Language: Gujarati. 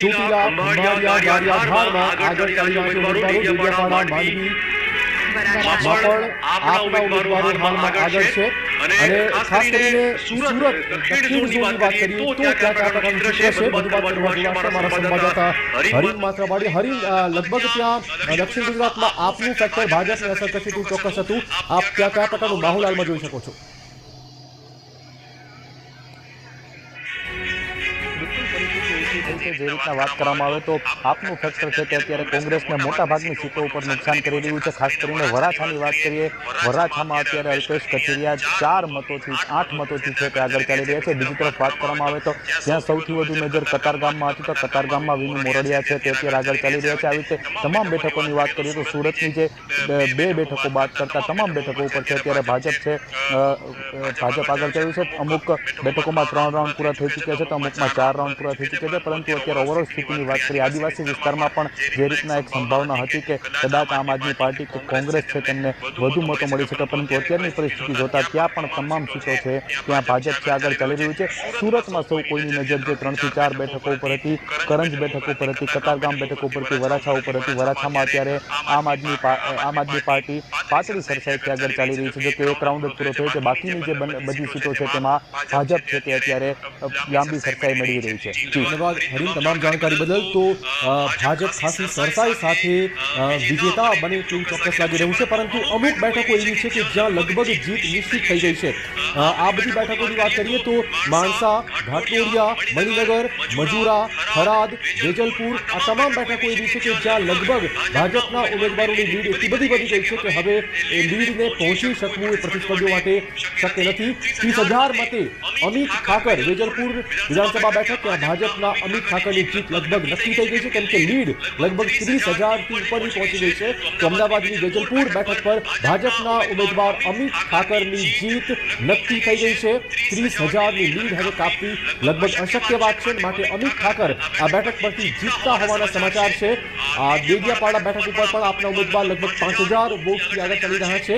ચોટીલા ખંભાળિયા ગારિયાધારમાં આગળ ચાલી રહ્યા છે ઉમેદવારો દેડિયાપાડા માંડવી માપણ આપના ઉમેદવારો હાલમાં આગળ છે અને ખાસ કરીને સુરત દક્ષિણ ઝોનની વાત કરીએ તો ત્યાં ટકાનું ચિત્ર છે. વધુ વાત કરવા જોડાશે મારા સંવાદદાતા હરીન માત્રાવાડી. હરીન, લગભગ ત્યાં દક્ષિણ ગુજરાતમાં આપનું ફેક્ટર ભાજપને અસર કરશે તેવું ચોક્કસ હતું. આપ ત્યાં કયા પ્રકારનો માહોલ હાલમાં જોઈ શકો છો? જે રીતના વાત કરવામાં આવે તો આપનું ફેક્ટર છે તે અત્યારે કોંગ્રેસને મોટા ભાગની સીટો ઉપર નુકસાન કરી રહ્યું છે. ખાસ કરીને વરાછાની વાત કરીએ, વરાછામાં અત્યારે અલ્પેશ કથિરિયા 4 મતોથી 8 મતોથી છે તે આગળ ચાલી રહ્યા છે. બીજી તરફ વાત કરવામાં આવે તો જ્યાં સૌથી વધુ મેજર કતારગામમાં હતી તો કતારગામમાં વિનુ મોરડિયા છે તે અત્યારે આગળ ચાલી રહ્યા છે. આવી રીતે તમામ બેઠકોની વાત કરીએ તો સુરતની જે 2 બેઠકો બાદ કરતા તમામ બેઠકો ઉપર છે અત્યારે ભાજપ છે, ભાજપ આગળ ચાલ્યું છે. અમુક બેઠકોમાં 3 રાઉન્ડ પૂરા થઈ ચૂક્યા છે તો અમુકમાં 4 રાઉન્ડ પૂરા થઈ ચૂક્યા છે. પરંતુ અત્યારે ઓવરઓલ સ્થિતિની વાત કરીએ, આદિવાસી વિસ્તારમાં પણ જે રીતના એક સંભાવના હતી કે કદાચ આમ આદમી પાર્ટી કે કોંગ્રેસ છે તેમને વધુ મતો મળી શકે, પરંતુ અત્યારની પરિસ્થિતિ જોતા ત્યાં પણ તમામ સીટો છે ત્યાં ભાજપ છે આગળ ચાલી રહ્યું છે. સુરતમાં સૌ કોઈની નજર જે 3 થી 4 બેઠકો ઉપર હતી, કરંજ બેઠક ઉપર હતી, કતારગામ બેઠક ઉપર હતી, વરાછા ઉપર હતી. વરાછામાં અત્યારે આમ આદમી પાર્ટી પાતળી સરસાઈથી આગળ ચાલી રહી છે. જો કે એક રાઉન્ડ જ પૂરો થયો છે, બાકીની જે બધી સીટો છે તેમાં ભાજપ છે તે અત્યારે લાંબી સરસાઈ મેળવી રહી છે. ધન્યવાદ હરીન તમામ જાણકારી બદલ. તો ભાજપ ખાસી સરસાઈ સાથે વિજેતા બને તેવું ચોક્કસ લાગી રહ્યું છે, પરંતુ અમુક બેઠકો એવી છે કે જ્યાં લગભગ જીત નિશ્ચિત થઈ ગઈ છે. આ બધી બેઠકોની વાત કરીએ તો માણસા, ઘાટલોડિયા, મણિનગર, મજૂરા, થરાદ, વેજલપુર આ તમામ બેઠકો એવી છે કે જ્યાં લગભગ ભાજપના ઉમેદવારોની લીડ એટલી બધી વધી ગઈ છે કે હવે એ લીડને પહોંચી શકવું એ પ્રતિસ્પર્ધીઓ માટે શક્ય નથી. 30,000 મતે અમિત ઠાકર વેજલપુર વિધાનસભા બેઠક ત્યાં ભાજપના અમિત ઠાકરની જીત લગભગ નક્કી થઈ ગઈ છે, કેમ કે લીડ લગભગ 30,000થી ઉપરની પહોંચી ગઈ છે. તો અમદાવાદની વેજલપુર બેઠક પર ભાજપના ઉમેદવાર અમિત ઠાકરની જીત નક્કી થઈ ગઈ છે. 30,000ની લીડ હવે કાપવી લગભગ અશક્ય વાત છે, માટે અમિત ઠાકર આ બેઠક પરથી જીતતા હોવાના સમાચાર છે. આ દેડિયાપાડા બેઠક ઉપર પણ આપના ઉમેદવાર લગભગ 5,000 વોટથી આગળ ચાલી રહ્યા છે.